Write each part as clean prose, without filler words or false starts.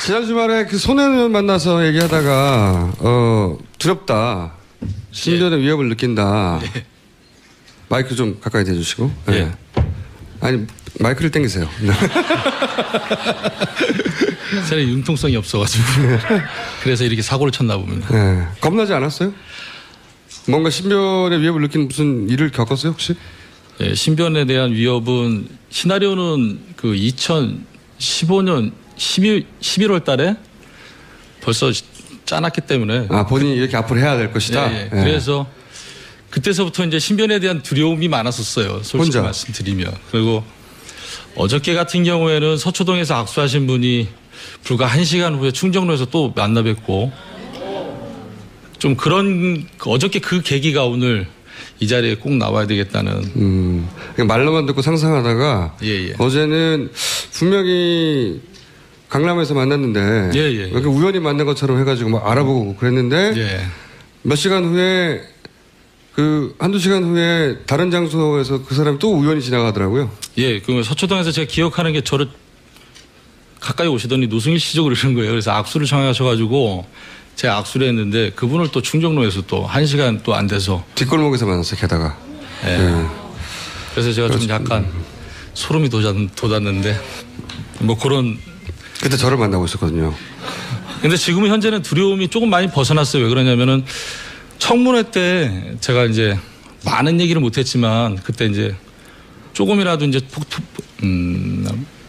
지난 주말에 그 손혜원 의원 만나서 얘기하다가 두렵다. 신변의 예. 위협을 느낀다. 예. 마이크 좀 가까이 대주시고. 예. 예. 아니 마이크를 당기세요. 저는 융통성이 없어가지고 그래서 이렇게 사고를 쳤나 봅니다. 예. 겁나지 않았어요? 뭔가 신변의 위협을 느낀 무슨 일을 겪었어요 혹시? 예, 신변에 대한 위협은 시나리오는 그 2015년 11월 달에 벌써 짜놨기 때문에. 아, 본인이 이렇게 앞으로 해야 될 것이다? 예, 예. 예. 그래서 그때서부터 이제 신변에 대한 두려움이 많았었어요. 솔직히 혼자. 말씀드리면. 그리고 어저께 같은 경우에는 서초동에서 악수하신 분이 불과 1시간 후에 충정로에서 또 만나 뵙고 좀 그런 어저께 그 계기가 오늘 이 자리에 꼭 나와야 되겠다는. 말로만 듣고 상상하다가 예. 어제는 분명히 강남에서 만났는데 예. 이렇게 우연히 만난 것처럼 해가지고 막 알아보고 그랬는데 예. 몇 시간 후에 한두 시간 후에 다른 장소에서 그 사람이 또 우연히 지나가더라고요. 예, 그 서초동에서 제가 기억하는 게 저를 가까이 오시더니 노승일 씨죠 그러는 거예요. 그래서 악수를 청하셔가지고 제가 악수를 했는데 그분을 또 충정로에서 또 1시간 또 안 돼서 뒷골목에서 만났어요. 게다가. 예. 예. 그래서 제가 좀 약간 소름이 돋았는데 뭐 그런. 그때 저를 만나고 있었거든요. 근데 지금은 현재는 두려움이 조금 많이 벗어났어요. 왜 그러냐면은 청문회 때 제가 이제 많은 얘기를 못했지만 그때 이제 조금이라도 이제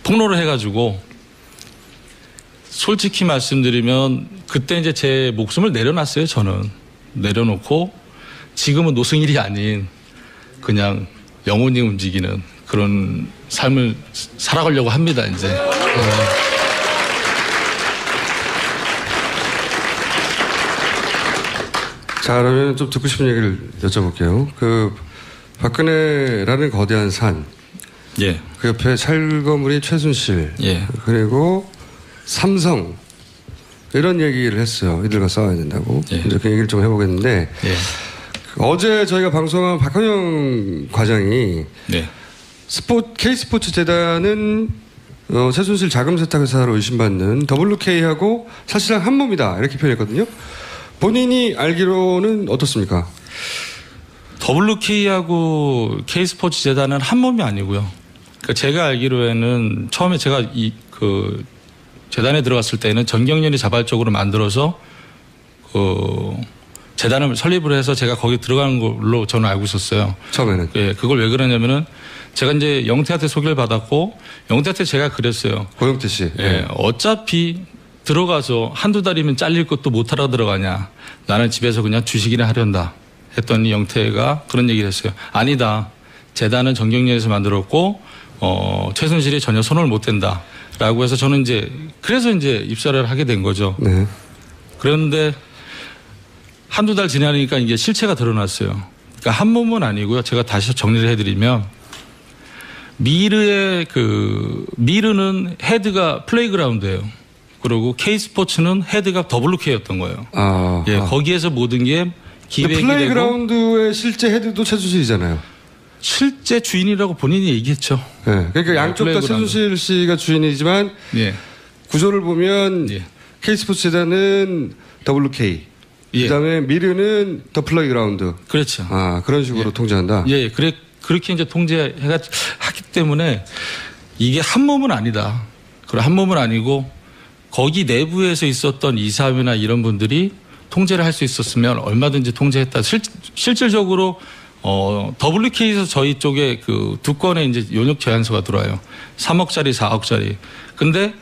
폭로를 해가지고 솔직히 말씀드리면 그때 이제 제 목숨을 내려놨어요. 저는 내려놓고 지금은 노승일이 아닌 그냥 영혼이 움직이는 그런 삶을 살아가려고 합니다. 이제. 자, 그러면 좀 듣고 싶은 얘기를 여쭤볼게요. 그 박근혜라는 거대한 산, 예. 그 옆에 찰거물이 최순실, 예. 그리고 삼성 이런 얘기를 했어요. 이들과 싸워야 된다고. 예. 이제 그 얘기를 좀 해보겠는데 예. 어제 저희가 방송한 박헌영 과장이 네. K스포츠 재단은 최순실 자금 세탁 회사로 의심받는 WK하고 사실상 한 몸이다 이렇게 표현했거든요. 본인이 알기로는 어떻습니까? WK하고 K스포츠 재단은 한 몸이 아니고요. 그러니까 제가 알기로에는 처음에 제가 그 재단에 들어갔을 때는 정경련이 자발적으로 만들어서 그 재단을 설립을 해서 제가 거기 들어가는 걸로 저는 알고 있었어요. 처음에는. 예, 그걸 왜 그러냐면은 제가 이제 영태한테 소개를 받았고 영태한테 제가 그랬어요. 고영태 씨. 예, 어차피 들어가서 한두 달이면 잘릴 것도 못하러 들어가냐. 나는 집에서 그냥 주식이나 하련다. 했더니 영태가 그런 얘기를 했어요. 아니다. 재단은 정경련에서 만들었고 최순실이 전혀 손을 못 댄다. 라고 해서 저는 이제 그래서 이제 입사를 하게 된 거죠. 네. 그런데 한두 달 지나니까 이게 실체가 드러났어요. 그러니까 한 몸은 아니고요. 제가 다시 정리를 해드리면 미르는 헤드가 플레이그라운드예요. 그리고 K스포츠는 헤드가 WK였던 거예요. 예, 거기에서 모든 게 기획이 되고. 플레이그라운드의 실제 헤드도 최순실이잖아요. 실제 주인이라고 본인이 얘기했죠. 네, 그러니까 양쪽 다 최순실 씨가 주인이지만 예. 구조를 보면 예. K스포츠 재단은 WK, 예. 그다음에 미르는 더 플레이그라운드. 그렇죠. 그런 식으로 예. 통제한다. 예, 그렇게 이제 통제해가 하기 때문에 이게 한 몸은 아니다. 그리고 한 몸은 아니고 거기 내부에서 있었던 이사회나 이런 분들이 통제를 할 수 있었으면 얼마든지 통제했다. 실질적으로 WK에서 저희 쪽에 그 두 건의 이제 용역 제안서가 들어와요. 3억짜리, 4억짜리. 근데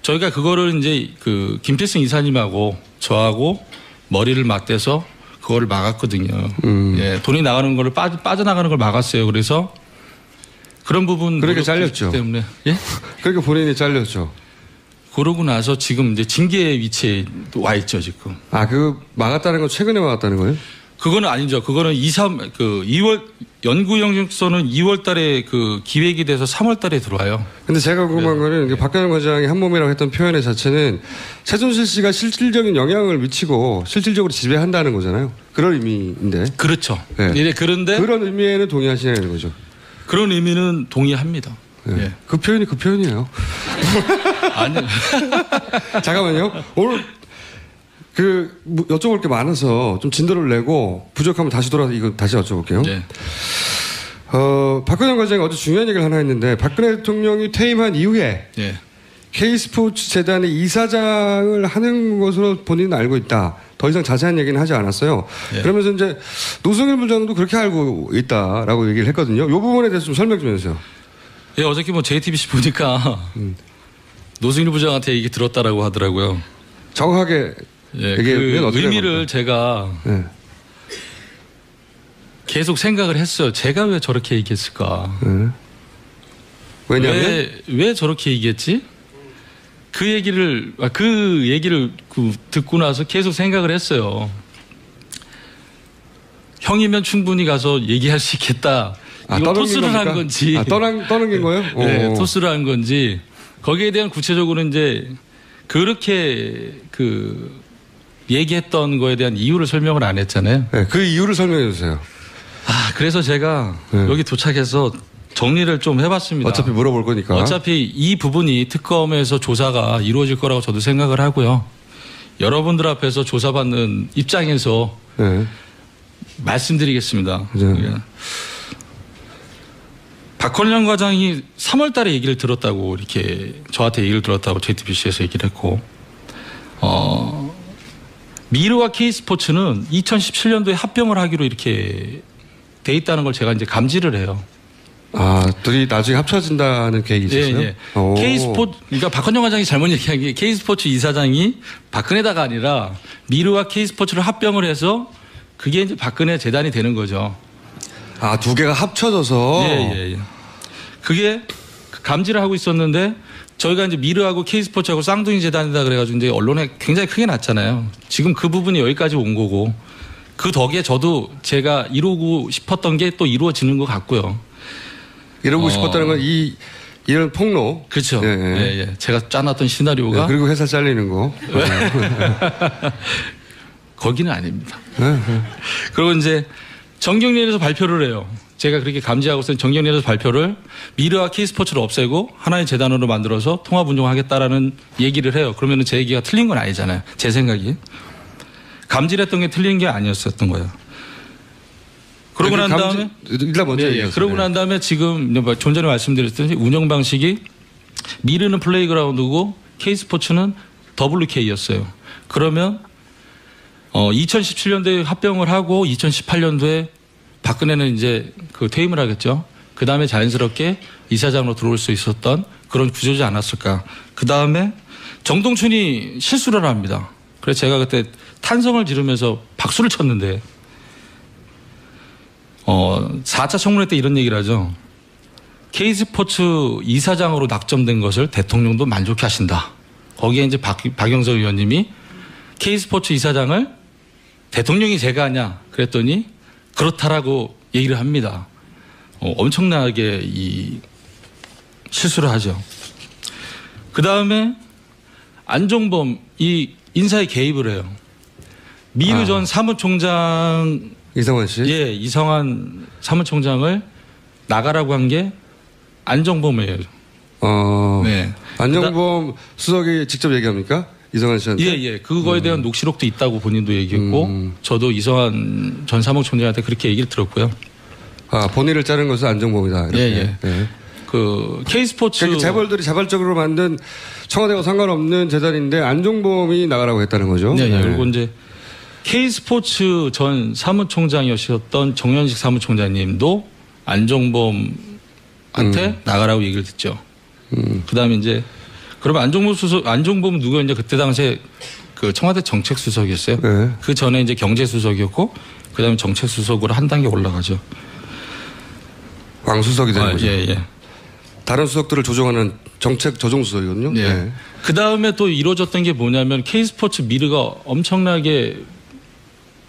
저희가 그거를 이제 그 김필승 이사님하고 저하고 머리를 맞대서 그거를 막았거든요. 예, 돈이 나가는 거를 빠져나가는 걸 막았어요. 그래서 그런 부분. 그렇게 잘렸죠. 때문에. 예? 그러니까 본인이 잘렸죠. 그러고 나서 지금 이제 징계 위치에 와 있죠, 지금. 그 막았다는 건 최근에 막았다는 거예요? 그거는 아니죠. 그거는 2월, 연구영역서는 2월 달에 그 기획이 돼서 3월 달에 들어와요. 근데 제가 궁금한 거는 박현영 과장이 한 몸이라고 했던 표현의 자체는 최순실 씨가 실질적인 영향을 미치고 실질적으로 지배한다는 거잖아요. 그런 의미인데. 그렇죠. 네. 그런데. 그런 의미에는 동의하시냐는 거죠. 그런 의미는 동의합니다. 네. 예. 그 표현이 그 표현이에요. 아니. 잠깐만요. 오늘 여쭤볼 게 많아서 좀 진도를 내고 부족하면 다시 돌아서 이거 다시 여쭤볼게요. 네. 박근혜 과장이 어제 중요한 얘기를 하나 했는데 박근혜 대통령이 퇴임한 이후에 네. K스포츠 재단의 이사장을 하는 것으로 본인은 알고 있다. 더 이상 자세한 얘기는 하지 않았어요. 네. 그러면서 이제 노승일 부장도 그렇게 알고 있다라고 얘기를 했거든요. 이 부분에 대해서 좀 설명 좀 해주세요. 예, 어저께 뭐 JTBC 보니까 노승일 부장한테 얘기 들었다라고 하더라고요. 정확하게 예, 그 의미를 제가 네. 계속 생각을 했어요. 제가 왜 저렇게 얘기했을까? 네. 왜냐하면 왜 저렇게 얘기했지? 그 얘기를 듣고 나서 계속 생각을 했어요. 형이면 충분히 가서 얘기할 수 있겠다. 이거 토스를 한 건지. 떠넘긴 거예요? 네, 토스를 한 건지. 거기에 대한 구체적으로 이제 그렇게 얘기했던 거에 대한 이유를 설명을 안 했잖아요. 네, 그 이유를 설명해 주세요. 그래서 제가 여기 도착해서 정리를 좀 해봤습니다. 어차피 물어볼 거니까. 어차피 이 부분이 특검에서 조사가 이루어질 거라고 저도 생각을 하고요. 여러분들 앞에서 조사받는 입장에서 네. 말씀드리겠습니다. 네. 박헌령 과장이 3월 달에 얘기를 들었다고 이렇게 저한테 얘기를 들었다고 JTBC에서 얘기를 했고 미르와 K스포츠는 2017년도에 합병을 하기로 이렇게 돼 있다는 걸 제가 이제 감지를 해요. 둘이 나중에 합쳐진다는 계획이 있었어요? 네, 네. K스포츠, 그러니까 박헌령 과장이 잘못 얘기한 게 K스포츠 이사장이 박근혜다가 아니라 미르와 K스포츠를 합병을 해서 그게 이제 박근혜 재단이 되는 거죠. 두 개가 합쳐져서? 예. 그게 감지를 하고 있었는데 저희가 이제 미르하고 K스포츠하고 쌍둥이 재단이다 그래가지고 이제 언론에 굉장히 크게 났잖아요. 지금 그 부분이 여기까지 온 거고 그 덕에 저도 제가 이루고 싶었던 게 또 이루어지는 것 같고요. 이루고 싶었다는 건 이런 폭로. 그렇죠. 예. 제가 짜놨던 시나리오가. 그리고 회사 잘리는 거. 거기는 아닙니다. 그리고 이제 정경련에서 발표를 해요. 제가 그렇게 감지하고서 정경련에서 발표를 미르와 K스포츠를 없애고 하나의 재단으로 만들어서 통합 운영하겠다라는 얘기를 해요. 그러면 제 얘기가 틀린 건 아니잖아요. 제 생각이. 감지를 했던 게 틀린 게 아니었었던 거예요. 그러고 난 다음에 일단 먼저 그러고 난 다음에 지금 좀 전에 말씀드렸듯이 운영 방식이 미르는 플레이그라운드고 K스포츠는 WK였어요. 그러면 2017년도에 합병을 하고 2018년도에 박근혜는 이제 퇴임을 하겠죠. 그 다음에 자연스럽게 이사장으로 들어올 수 있었던 그런 구조지 않았을까. 그 다음에 정동춘이 실수를 합니다. 그래서 제가 그때 탄성을 지르면서 박수를 쳤는데 4차 청문회 때 이런 얘기를 하죠. K스포츠 이사장으로 낙점된 것을 대통령도 만족해 하신다. 거기에 이제 박영석 의원님이 K스포츠 이사장을 대통령이 제가 하냐 그랬더니 그렇다라고 얘기를 합니다. 엄청나게 실수를 하죠. 그 다음에 안종범이 인사에 개입을 해요. 미르 전 사무총장 이성환 씨? 예, 이성환 사무총장을 나가라고 한 게 안종범이에요. 네. 안종범 수석이 직접 얘기합니까? 이성환 씨한테? 예. 그거에 대한 녹취록도 있다고 본인도 얘기했고 저도 이성환 전 사무총장한테 그렇게 얘기를 들었고요. 본인을 자른 것은 안종범이다. 이렇게. 예. 네. K스포츠. 그러니까 재벌들이 자발적으로 만든 청와대와 상관없는 재단인데 안종범이 나가라고 했다는 거죠. 네. 그리고 이제 K스포츠 전 사무총장이셨던 정현식 사무총장님도 안종범한테 나가라고 얘기를 듣죠. 그 다음에 이제 그러면 안종범은 누구였냐? 그때 당시에 청와대 정책수석이었어요. 네. 그 전에 이제 경제수석이었고 그 다음에 정책수석으로 한 단계 올라가죠. 왕수석이 되는 거죠. 예. 다른 수석들을 조정하는 정책 조정수석이거든요. 네. 그 다음에 또 이루어졌던 게 뭐냐면 K스포츠 미르가 엄청나게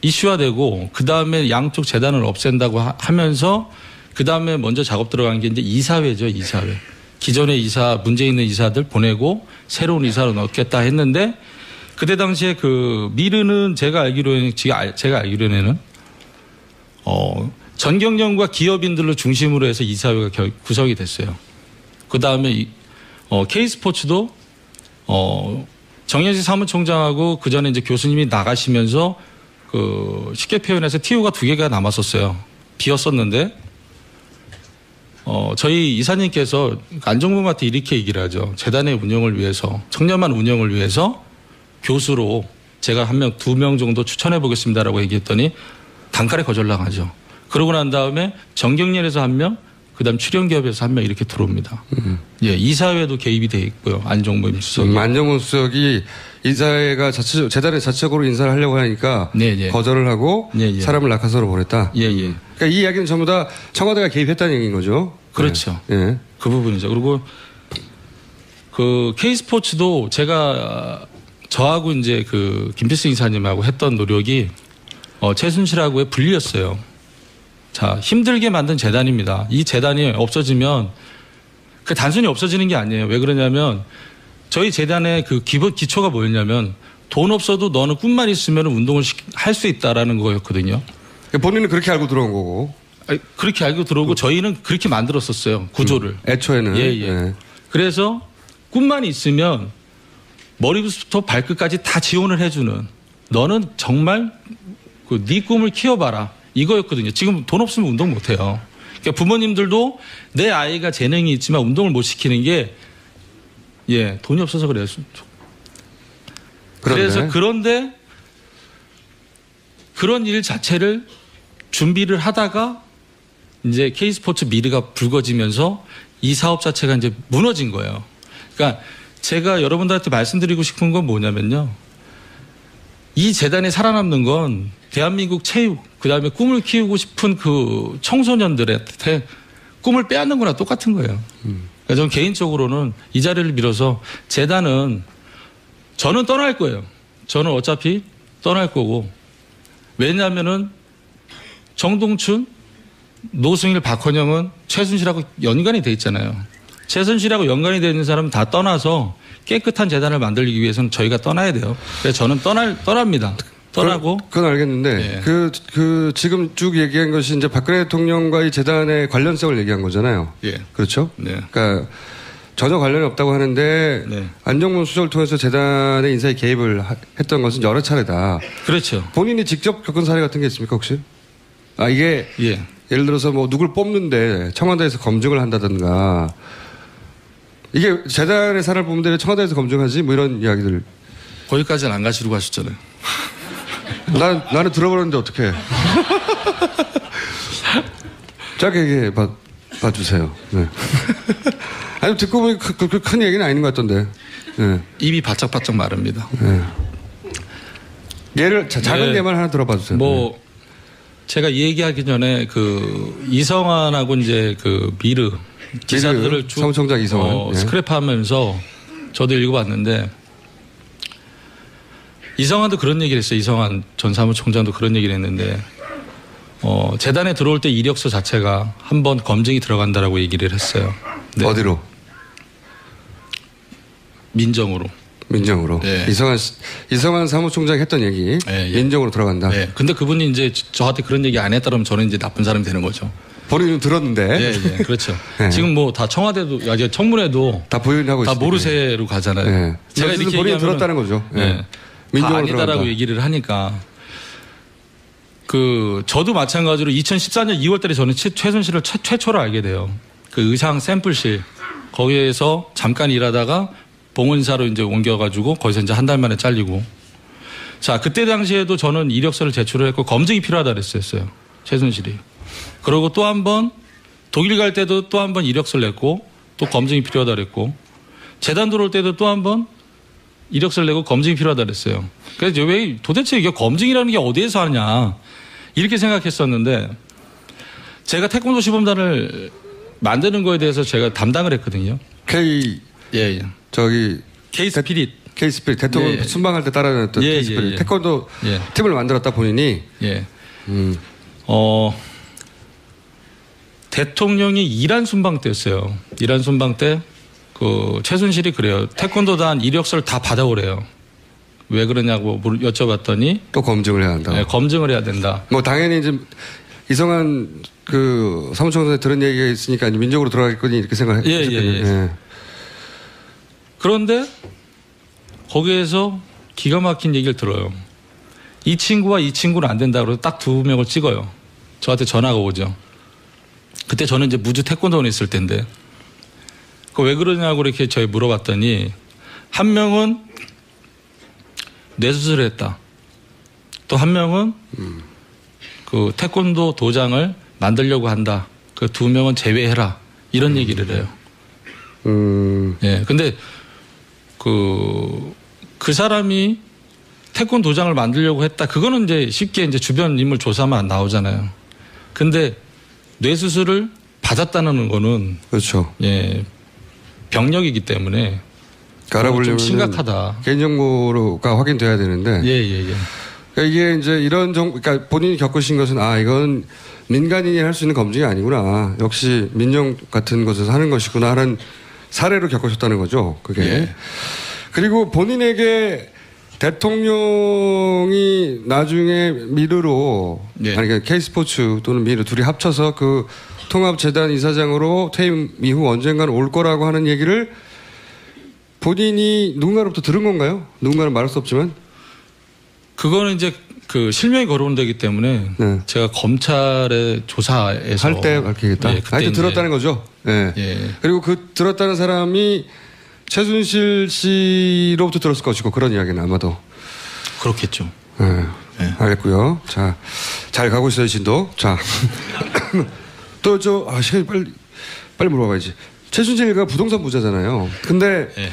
이슈화되고 그 다음에 양쪽 재단을 없앤다고 하면서 그 다음에 먼저 작업 들어간 게 이제 이사회죠. 이사회. 기존의 이사 문제 있는 이사들 보내고 새로운 이사로 넣겠다 했는데 그때 당시에 미르는 제가 알기로는 전경련과 기업인들을 중심으로 해서 이사회가 구성이 됐어요. 그 다음에 K스포츠도 정현식 사무총장하고 그 전에 이제 교수님이 나가시면서 쉽게 표현해서 TO가 2개가 남았었어요. 비었었는데, 저희 이사님께서 안종범한테 이렇게 얘기를 하죠. 재단의 운영을 위해서, 청년만 운영을 위해서 교수로 제가 2명 정도 추천해 보겠습니다라고 얘기했더니 단칼에 거절당하죠. 그러고 난 다음에 정경련에서 1명, 그 다음 출연기업에서 1명 이렇게 들어옵니다. 예, 이사회도 개입이 돼 있고요. 안종범 수석이. 안종범 수석이 이사회가 재단에 자체적으로 인사를 하려고 하니까 네. 거절을 하고 사람을 낙하산으로 보냈다. 예. 그러니까 이 이야기는 전부 다 청와대가 개입했다는 얘기인 거죠. 그렇죠. 예. 그 부분이죠. 그리고 K스포츠도 제가 저하고 이제 김필승 이사님하고 했던 노력이 최순실하고의 분리였어요. 자, 힘들게 만든 재단입니다. 이 재단이 없어지면 단순히 없어지는 게 아니에요. 왜 그러냐면 저희 재단의 기초가 뭐였냐면 돈 없어도 너는 꿈만 있으면 운동을 할 수 있다라는 거였거든요. 본인은 그렇게 알고 들어온 거고. 그렇게 알고 들어오고 저희는 그렇게 만들었었어요. 구조를. 애초에는. 예. 그래서 꿈만 있으면 머리부터 발끝까지 다 지원을 해주는 너는 정말 네 꿈을 키워봐라. 이거였거든요. 지금 돈 없으면 운동 못해요. 그러니까 부모님들도 내 아이가 재능이 있지만 운동을 못 시키는 게 돈이 없어서 그래요. 그래서 그런데 그런 일 자체를 준비를 하다가 이제 K스포츠 미르가 불거지면서 이 사업 자체가 이제 무너진 거예요. 그러니까 제가 여러분들한테 말씀드리고 싶은 건 뭐냐면요. 이 재단에 살아남는 건 대한민국 체육, 그 다음에 꿈을 키우고 싶은 청소년들한테 꿈을 빼앗는 거나 똑같은 거예요. 그러니까 저는 개인적으로는 이 자리를 빌어서 재단은 저는 떠날 거예요. 저는 어차피 떠날 거고. 왜냐하면은 정동춘, 노승일, 박헌영은 최순실하고 연관이 돼 있잖아요. 최순실하고 연관이 되어 있는 사람은 다 떠나서 깨끗한 재단을 만들기 위해서는 저희가 떠나야 돼요. 그래서 저는 떠납니다. 떠나고. 그건 알겠는데, 지금 쭉 얘기한 것이 이제 박근혜 대통령과의 재단의 관련성을 얘기한 거잖아요. 예. 그렇죠? 네. 그러니까 전혀 관련이 없다고 하는데, 안종범 수석을 통해서 재단의 인사에 개입을 했던 것은 여러 차례다. 그렇죠. 본인이 직접 겪은 사례 같은 게 있습니까, 혹시? 이게, 예를 들어서 누굴 뽑는데 청와대에서 검증을 한다든가, 이게 재단의 사람을 뽑는데 왜 청와대에서 검증하지? 이런 이야기들. 거기까지는 안 가시려고 하셨잖아요. 나는 들어버렸는데 어떡해. 짧게 얘기해 봐주세요. 네. 아니, 듣고 보니 큰 얘기는 아닌 것 같던데. 네. 입이 바짝바짝 마릅니다. 예를, 작은 예만 하나 들어봐 주세요. 제가 이 얘기하기 전에 이성환하고 이제 미르 기사들을 쭉 사무총장 이성환 스크랩하면서 저도 읽어봤는데 이성환도 그런 얘기를 했어요. 이성환 전 사무총장도 그런 얘기를 했는데 재단에 들어올 때 이력서 자체가 한번 검증이 들어간다라고 얘기를 했어요. 네. 어디로? 민정으로. 네. 이성환 사무총장이 했던 얘기. 민정으로 들어간다. 네. 근데 그분이 이제 저한테 그런 얘기 안 했다면 저는 이제 나쁜 사람이 되는 거죠. 본인은 들었는데. 예, 그렇죠. 지금 다 청와대도, 청문회도 다 부인하고 있어요. 다 모르쇠로 가잖아요. 제가 이렇게 본인이 들었다는 거죠. 민정으로 아니다라고 들어간다. 얘기를 하니까 저도 마찬가지로 2014년 2월달에 저는 최순실을 최초로 알게 돼요. 의상 샘플실 거기에서 잠깐 일하다가 봉은사로 이제 옮겨가지고 거기서 이제 한 달 만에 잘리고. 자, 그때 당시에도 저는 이력서를 제출을 했고 검증이 필요하다 그랬었어요. 최순실이. 그리고 또 한 번 독일 갈 때도 또 한 번 이력서를 냈고 또 검증이 필요하다 그랬고 재단 들어올 때도 또 한 번 이력서를 내고 검증이 필요하다 그랬어요. 그래서 왜 도대체 이게 검증이라는 게 어디에서 하냐 이렇게 생각했었는데 제가 태권도 시범단을 만드는 거에 대해서 제가 담당을 했거든요. K-스피릿 대통령 순방할 때 따라다녔던 K-스피릿 태권도 팀을 만들었다 본인이. 대통령이 이란 순방 때였어요. 이란 순방 때 최순실이 그래요. 태권도단 이력서를 다 받아오래요. 왜 그러냐고 여쭤봤더니 또 검증을 해야 한다. 네, 검증을 해야 된다. 당연히 이제 이성환 사무총장에 들은 얘기가 있으니까 민정으로 들어가겠거니 이렇게 생각했겠죠. 그런데 거기에서 기가 막힌 얘기를 들어요. 이 친구와 이 친구는 안 된다 그래서 딱 2명을 찍어요. 저한테 전화가 오죠. 그때 저는 이제 무주 태권도원에 있을 때인데 왜 그러냐고 이렇게 저희 물어봤더니 한 명은 뇌수술을 했다. 또 한 명은 그 태권도 도장을 만들려고 한다. 그 2명은 제외해라. 이런 얘기를 해요. 예. 근데 그 사람이 태권도 도장을 만들려고 했다. 그거는 이제 쉽게 이제 주변 인물 조사만 안 나오잖아요. 근데 뇌수술을 받았다는 거는 그렇죠. 예. 병력이기 때문에 알아보려면 좀 심각하다. 개인정보가 확인돼야 되는데. 예. 그러니까 이게 이제 이런 그러니까 본인이 겪으신 것은 이건 민간인이 할 수 있는 검증이 아니구나. 역시 민영 같은 곳에서 하는 것이구나 하는 사례로 겪으셨다는 거죠. 그게. 예. 그리고 본인에게 대통령이 나중에 미르로 예. 아니 그러니까 K스포츠 또는 미르 둘이 합쳐서 그 통합재단 이사장으로 퇴임 이후 언젠가는 올 거라고 하는 얘기를 본인이 누군가로부터 들은 건가요? 누군가는 말할 수 없지만. 그거는 이제 그 실명이 거론되기 때문에 네. 제가 검찰의 조사에서 할 때 밝히겠다. 예, 하여튼 들었다는 거죠. 네. 예. 그리고 그 들었다는 사람이 최순실 씨로부터 들었을 것이고 그런 이야기는 아마도. 그렇겠죠. 네. 네. 알겠고요. 자, 잘 가고 있어요, 진도. 자, 또 시간이 빨리 물어봐야지. 최순실가 부동산 부자잖아요. 근데 예.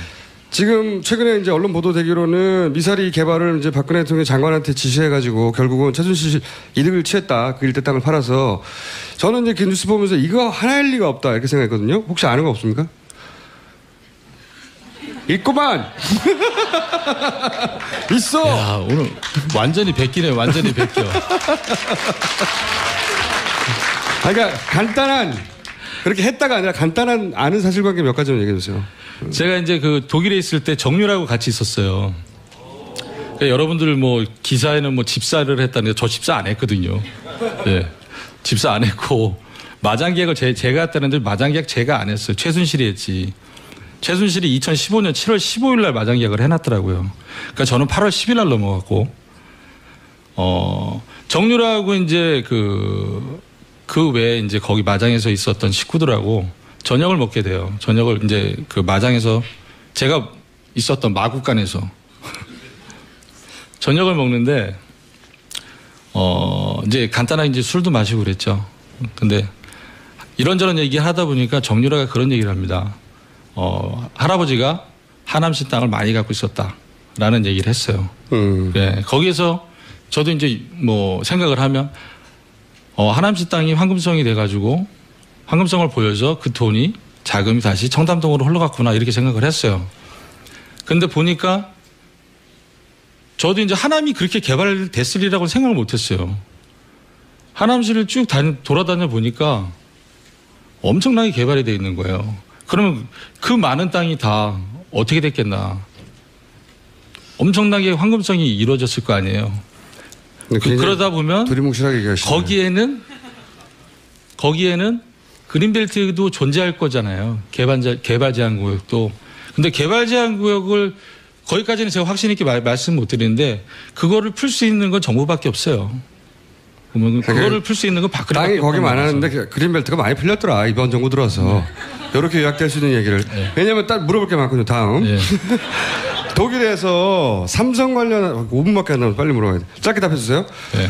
지금 최근에 이제 언론 보도되기로는 미사리 개발을 이제 박근혜 대통령 장관한테 지시해가지고 결국은 최순실 이득을 취했다. 그 일대 땅을 팔아서 저는 이제 그 뉴스 보면서 이거 하나일 리가 없다 이렇게 생각했거든요. 혹시 아는 거 없습니까? 있구만. 있어. 야, 오늘 완전히 베끼네. 완전히 베껴. 그러니까 간단한 그렇게 했다가 아니라 간단한 아는 사실관계 몇 가지만 얘기해 주세요. 제가 이제 그 독일에 있을 때 정유라고 같이 있었어요. 그러니까 여러분들 뭐 기사에는 뭐 집사를 했다는데 저 집사 안 했거든요. 예. 집사 안 했고 마장 계약을 제가 했다는데 마장 계약 제가 안 했어요. 최순실이 했지. 최순실이 2015년 7월 15일 날 마장 계약을 해놨더라고요. 그러니까 저는 8월 10일 날 넘어갔고, 정유라하고 이제 그 외에 이제 거기 마장에서 있었던 식구들하고 저녁을 먹게 돼요. 저녁을 이제 그 마장에서 제가 있었던 마국간에서 저녁을 먹는데, 이제 간단하게 이제 술도 마시고 그랬죠. 근데 이런저런 얘기 하다 보니까 정유라가 그런 얘기를 합니다. 할아버지가 하남시 땅을 많이 갖고 있었다라는 얘기를 했어요. 네, 거기에서 저도 이제 뭐 생각을 하면 하남시 땅이 황금성이 돼가지고 황금성을 보여서 그 돈이 자금이 다시 청담동으로 흘러갔구나 이렇게 생각을 했어요. 근데 보니까 저도 이제 하남이 그렇게 개발됐으리라고 생각을 못했어요. 하남시를 쭉 돌아다녀 보니까 엄청나게 개발이 돼 있는 거예요. 그러면 그 많은 땅이 다 어떻게 됐겠나. 엄청나게 황금성이 이루어졌을 거 아니에요. 그러다 보면 두리뭉실하게 얘기하시네요. 거기에는 그린벨트도 존재할 거잖아요. 개발 제한 구역도. 근데 개발 제한 구역을 거기까지는 제가 확신 있게 말씀 못 드리는데 그거를 풀 수 있는 건 정부밖에 없어요. 그러면 그거를 풀 수 있는 건 박근혜밖에 땅이 거기 없는 많았는데 그린벨트가 많이 풀렸더라. 이번 정부 들어서. 이렇게 요약될 수 있는 얘기를. 네. 왜냐하면 딱 물어볼 게 많거든요. 다음. 네. 독일에서 삼성 관련 5분밖에 안 남아서 빨리 물어봐야 돼. 짧게 답해 주세요. 네.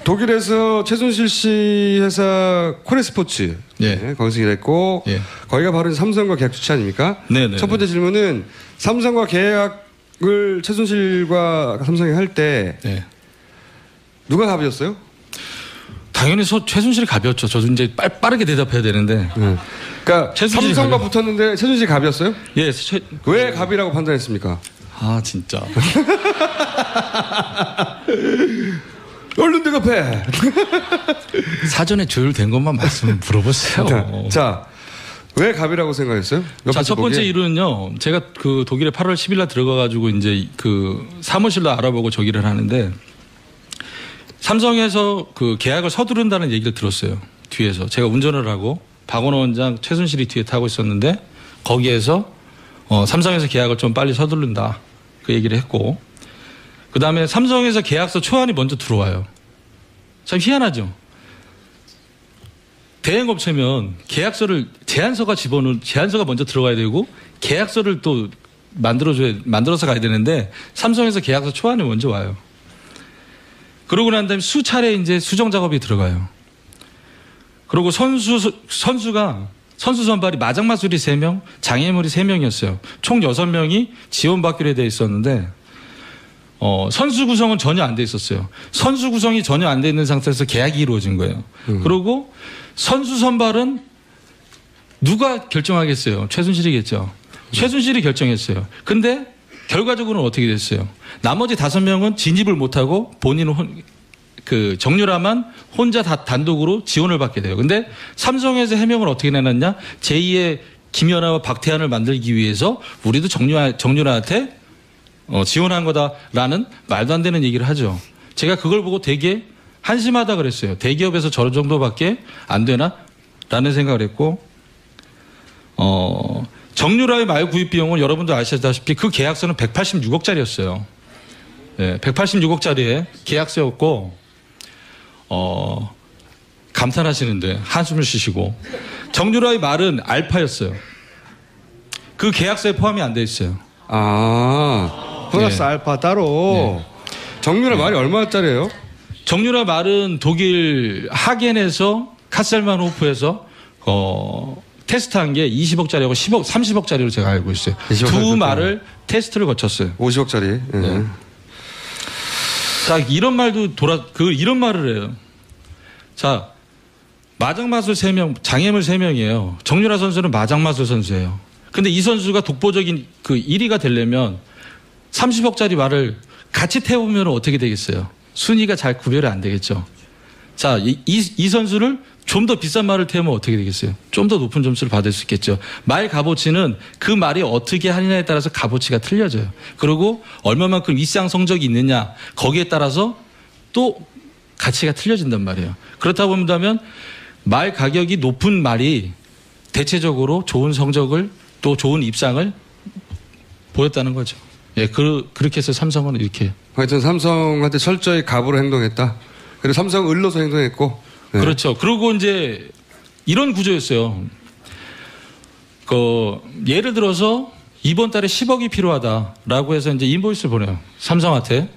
독일에서 최순실 씨 회사 코레스포츠 네. 거기서 일했고 거기가 바로 삼성과 계약 주체 아닙니까? 네. 첫 번째 질문은 삼성과 계약을 최순실과 삼성이 할 때 누가 갑이었어요? 당연히 최순실이 갑이었죠. 저도 이제 빠르게 대답해야 되는데. 그러니까 삼성과 붙었는데 최순실이 갑이었어요? 예. 왜 갑이라고 판단했습니까? 아 진짜. 얼른 대답해. 사전에 조율된 것만 말씀 물어보세요. 자, 왜 갑이라고 생각했어요? 자, 첫 번째 이유는요. 제가 그 독일에 8월 10일 날 들어가가지고 이제 그 사무실도 알아보고 저기를 하는데 삼성에서 그 계약을 서두른다는 얘기를 들었어요. 뒤에서. 제가 운전을 하고 박원호 원장 최순실이 뒤에 타고 있었는데 거기에서 삼성에서 계약을 좀 빨리 서두른다. 그 얘기를 했고, 그 다음에 삼성에서 계약서 초안이 먼저 들어와요. 참 희한하죠. 대행업체면 계약서를 제안서가 먼저 들어가야 되고 계약서를 또 만들어서 가야 되는데 삼성에서 계약서 초안이 먼저 와요. 그러고 난 다음에 수차례 이제 수정 작업이 들어가요. 그리고 선수 선발이 마장마술이 3명, 장애물이 3명이었어요. 총 6명이 지원받기로 돼 있었는데 선수 구성은 전혀 안 돼 있었어요. 선수 구성이 전혀 안 돼 있는 상태에서 계약이 이루어진 거예요. 그리고 선수 선발은 누가 결정하겠어요? 최순실이겠죠. 최순실이 결정했어요. 근데 결과적으로는 어떻게 됐어요? 나머지 5명은 진입을 못하고 본인은 정유라만 혼자 단독으로 지원을 받게 돼요. 근데 삼성에서 해명을 어떻게 내놨냐? 제2의 김연아와 박태환을 만들기 위해서 우리도 정유라한테 지원한 거다라는 말도 안 되는 얘기를 하죠. 제가 그걸 보고 되게 한심하다 그랬어요. 대기업에서 저런 정도밖에 안 되나? 라는 생각을 했고, 정유라의 말 구입 비용은 여러분도 아시다시피 그 계약서는 186억짜리였어요. 네, 186억짜리의 계약서였고, 감탄하시는데 한숨을 쉬시고, 정유라의 말은 알파였어요. 그 계약서에 포함이 안 돼 있어요. 플러스 알파 따로. 정유라 말이 얼마짜리예요? 정유라 말은 독일 하겐에서 카셀만호프에서 테스트한 게 20억짜리하고 30억짜리로 제가 알고 있어요. 두 말을 테스트를 거쳤어요. 50억짜리. 네. 자, 이런 말도 이런 말을 해요. 자, 마장마술 3명, 장애물 3명이에요. 정유라 선수는 마장마술 선수예요. 근데 이 선수가 독보적인 1위가 되려면 30억짜리 말을 같이 태우면 어떻게 되겠어요? 순위가 잘 구별이 안 되겠죠. 자, 이 선수를 좀 더 비싼 말을 태우면 어떻게 되겠어요? 좀 더 높은 점수를 받을 수 있겠죠. 말 값어치는 그 말이 어떻게 하느냐에 따라서 값어치가 틀려져요. 그리고 얼마만큼 이상 성적이 있느냐, 거기에 따라서 또 가치가 틀려진단 말이에요. 그렇다 보면 말 가격이 높은 말이 대체적으로 좋은 성적을 또 좋은 입상을 보였다는 거죠. 예, 그렇게 해서 삼성은 이렇게. 하여튼 삼성한테 철저히 갑으로 행동했다. 그리고 삼성은 을로서 행동했고. 네. 그렇죠. 그리고 이제 이런 구조였어요. 예를 들어서 이번 달에 10억이 필요하다라고 해서 이제 인보이스를 보내요. 삼성한테.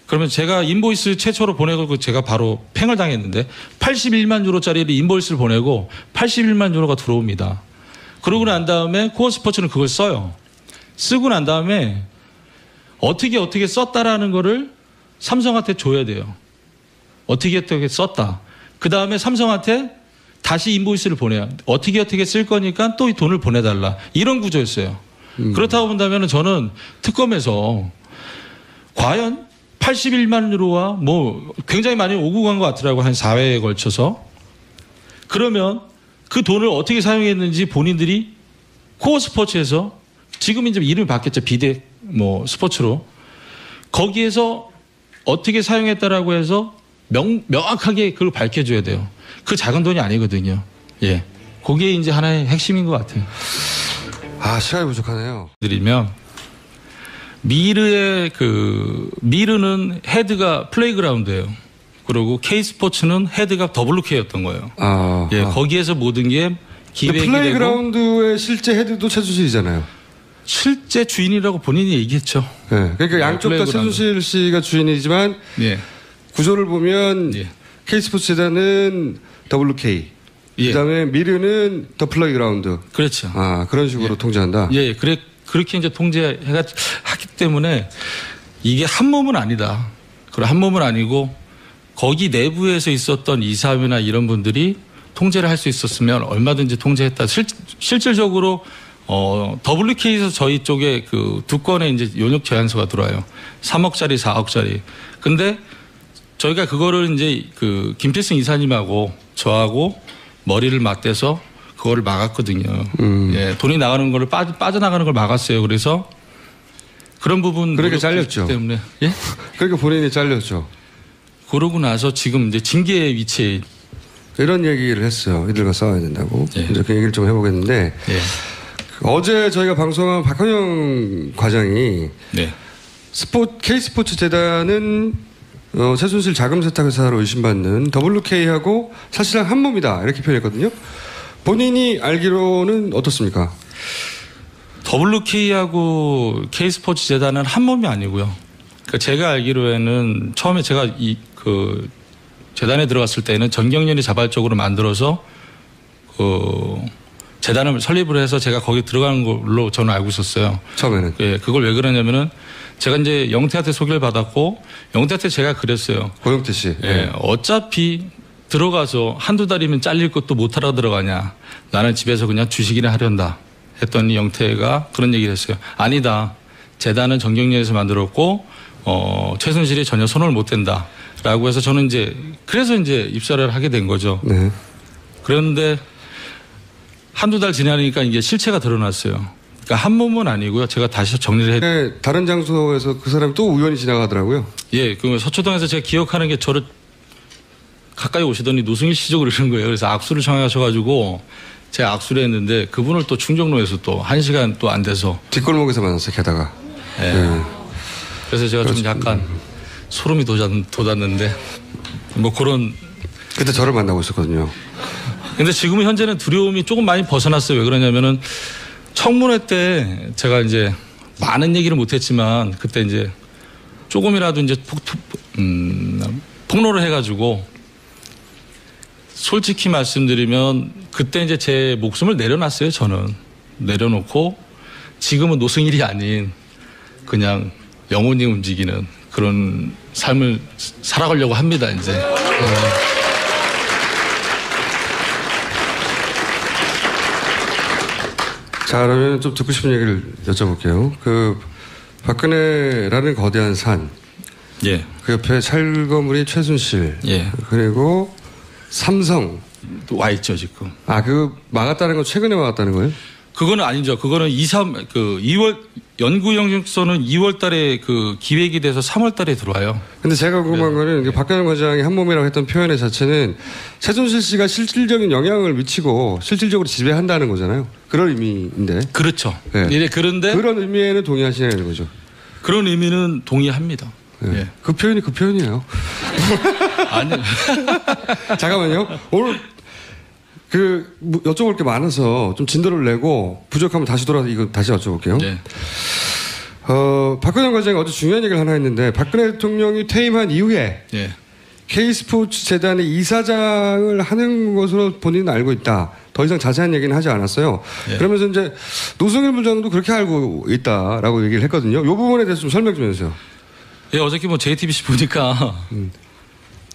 그러면 제가 인보이스 최초로 보내고 제가 바로 팽을 당했는데 81만 유로짜리 인보이스를 보내고 81만 유로가 들어옵니다. 그러고 난 다음에 코어 스포츠는 그걸 써요. 쓰고 난 다음에 어떻게 썼다라는 거를 삼성한테 줘야 돼요. 어떻게 썼다. 그 다음에 삼성한테 다시 인보이스를 보내요. 어떻게 쓸 거니까 또 이 돈을 보내달라. 이런 구조였어요. 그렇다고 본다면 저는 특검에서 과연 81만 유로와 굉장히 많이 오고 간 것 같더라고요. 한 4회에 걸쳐서. 그러면 그 돈을 어떻게 사용했는지 본인들이 코어 스포츠에서 지금 이제 이름이 바뀌었죠. 비대 스포츠로. 거기에서 어떻게 사용했다라고 해서 명확하게 그걸 밝혀줘야 돼요. 그 작은 돈이 아니거든요. 예. 그게 이제 하나의 핵심인 것 같아요. 시간이 부족하네요. 드리면 미르는 헤드가 플레이그라운드예요. 그리고 K스포츠는 헤드가 WK였던 거예요. 예, 거기에서 모든 게 기획이 플레이그라운드의 실제 헤드도 최순실이잖아요. 실제 주인이라고 본인이 얘기했죠. 네, 그러니까 양쪽 다 최순실 씨가 주인이지만 구조를 보면 K스포츠재단은 WK, 그다음에 미르는 더 플레이그라운드. 그렇죠. 그런 식으로 통제한다. 예, 그렇게 이제 통제하기 때문에 이게 한 몸은 아니다. 그리고 한 몸은 아니고 거기 내부에서 있었던 이사회나 이런 분들이 통제를 할 수 있었으면 얼마든지 통제했다. 실질적으로 WK에서 저희 쪽에 두 건의 이제 용역 제안서가 들어와요. 3억짜리, 4억짜리. 근데 저희가 그거를 이제 김필승 이사님하고 저하고 머리를 맞대서 그거를 막았거든요. 예, 돈이 나가는 걸 빠져나가는 걸 막았어요. 그래서 그런 부분 그렇게 잘렸죠. 때문에 그러니까 본인이 잘렸죠. 그러고 나서 지금 이제 징계의 위치에 이런 얘기를 했어요. 이들과 싸워야 된다고. 이제 그 얘기를 좀 해보겠는데 어제 저희가 방송한 박헌영 과장이 네. K스포츠 재단은 최순실 자금 세탁 회사로 의심받는 WK하고 사실상 한 몸이다 이렇게 표현했거든요. 본인이 알기로는 어떻습니까? WK하고 K스포츠 재단은 한 몸이 아니고요. 그러니까 제가 알기로에는 처음에 제가 그 재단에 들어갔을 때는 전경련이 자발적으로 만들어서 재단을 설립을 해서 제가 거기 들어가는 걸로 저는 알고 있었어요. 처음에는. 예, 그걸 왜 그러냐면은 제가 이제 영태한테 소개를 받았고 영태한테 제가 그랬어요. 고영태 씨. 예, 어차피 들어가서 한두 달이면 잘릴 것도 못하러 들어가냐. 나는 집에서 그냥 주식이나 하련다. 했더니 영태가 그런 얘기를 했어요. 아니다. 재단은 정경련에서 만들었고 최순실이 전혀 손을 못 댄다. 라고 해서 저는 그래서 입사를 하게 된 거죠. 네. 그런데 한두 달 지나니까 이게 실체가 드러났어요. 그러니까 한 몸은 아니고요. 제가 다시 정리를 네, 다른 장소에서 그 사람이 또 우연히 지나가더라고요. 예, 그 서초동에서 제가 기억하는 게 저를 가까이 오시더니 노승일 씨죠 그러는 거예요. 그래서 악수를 청하셔가지고 제가 악수를 했는데 그분을 또 충정로에서 또 1시간 또 안 돼서 뒷골목에서 만났어요. 게다가. 예. 그래서 제가 좀 약간 소름이 돋았는데 뭐 그런. 그때 저를 만나고 있었거든요. 근데 지금은 현재는 두려움이 조금 많이 벗어났어요. 왜 그러냐면은 청문회 때 제가 많은 얘기를 못했지만 그때 조금이라도 폭로를 해가지고 솔직히 말씀드리면 그때 제 목숨을 내려놨어요. 저는 내려놓고 지금은 노승일이 아닌 그냥 영혼이 움직이는 그런 삶을 살아가려고 합니다. 자, 그러면 좀 듣고 싶은 얘기를 여쭤볼게요. 그 박근혜라는 거대한 산, 예. 그 옆에 찰거물이 최순실, 예. 그리고 삼성 와 있죠 지금. 그 막았다는 건 최근에 막았다는 거예요? 그거는 아니죠. 그거는 2월 연구 영역서는 2월 달에 그 기획이 돼서 3월 달에 들어와요. 근데 제가 궁금한 거는 박근혜 과장이 한 몸이라고 했던 표현의 자체는 최순실 씨가 실질적인 영향을 미치고 실질적으로 지배한다는 거잖아요. 그런 의미인데. 그렇죠. 네. 그런데 그런 의미에는 동의하시냐는 거죠. 그런 의미는 동의합니다. 네. 예. 그 표현이 그 표현이에요. 아니. 잠깐만요. 오늘 여쭤볼 게 많아서 좀 진도를 내고 부족하면 다시 돌아서 이거 다시 여쭤볼게요. 네. 박근혜 과장이 어제 중요한 얘기를 하나 했는데 박근혜 대통령이 퇴임한 이후에 네. K스포츠 재단의 이사장을 하는 것으로 본인은 알고 있다. 더 이상 자세한 얘기는 하지 않았어요. 네. 그러면서 노승일 부장도 그렇게 알고 있다라고 얘기를 했거든요. 이 부분에 대해서 좀 설명 좀 해주세요. 예, 어저께 JTBC 보니까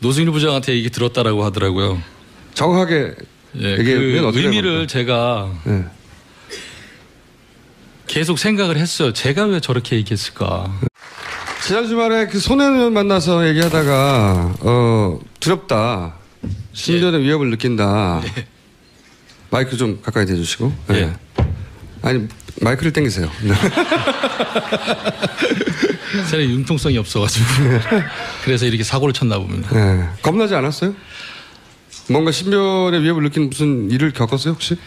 노승일 부장한테 얘기 들었다라고 하더라고요. 정확하게 예, 그 의미를 제가 계속 생각을 했어요. 제가 왜 저렇게 얘기했을까. 지난 주말에 그 손혜원 의원 만나서 얘기하다가 두렵다. 신변의 위협을 느낀다. 네. 마이크 좀 가까이 대주시고. 네. 네. 아니 마이크를 당기세요. 저는 융통성이 없어가지고 그래서 이렇게 사고를 쳤나 봅니다. 네. 겁나지 않았어요? 뭔가 신변의 위협을 느낀 무슨 일을 겪었어요 혹시?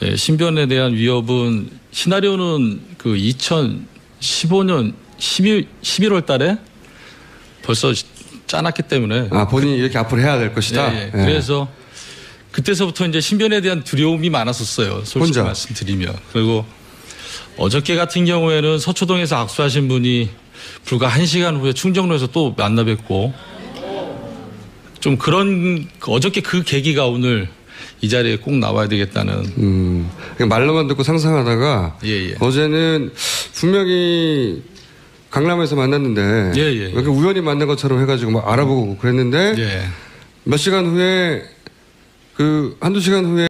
네, 신변에 대한 위협은 시나리오는 그 2015년 11월 달에 벌써 짜놨기 때문에. 본인이 이렇게 앞으로 해야 될 것이다. 네, 네. 그래서 그때서부터 신변에 대한 두려움이 많았었어요. 솔직히 혼자. 말씀드리면. 그리고 어저께 같은 경우에는 서초동에서 악수하신 분이 불과 1시간 후에 충정로에서 또 만나 뵙고 좀 어저께 그 계기가 오늘 이 자리에 꼭 나와야 되겠다는. 말로만 듣고 상상하다가 어제는 분명히 강남에서 만났는데 이렇게 우연히 만난 것처럼 해가지고 막 알아보고 그랬는데 몇 시간 후에 한두 시간 후에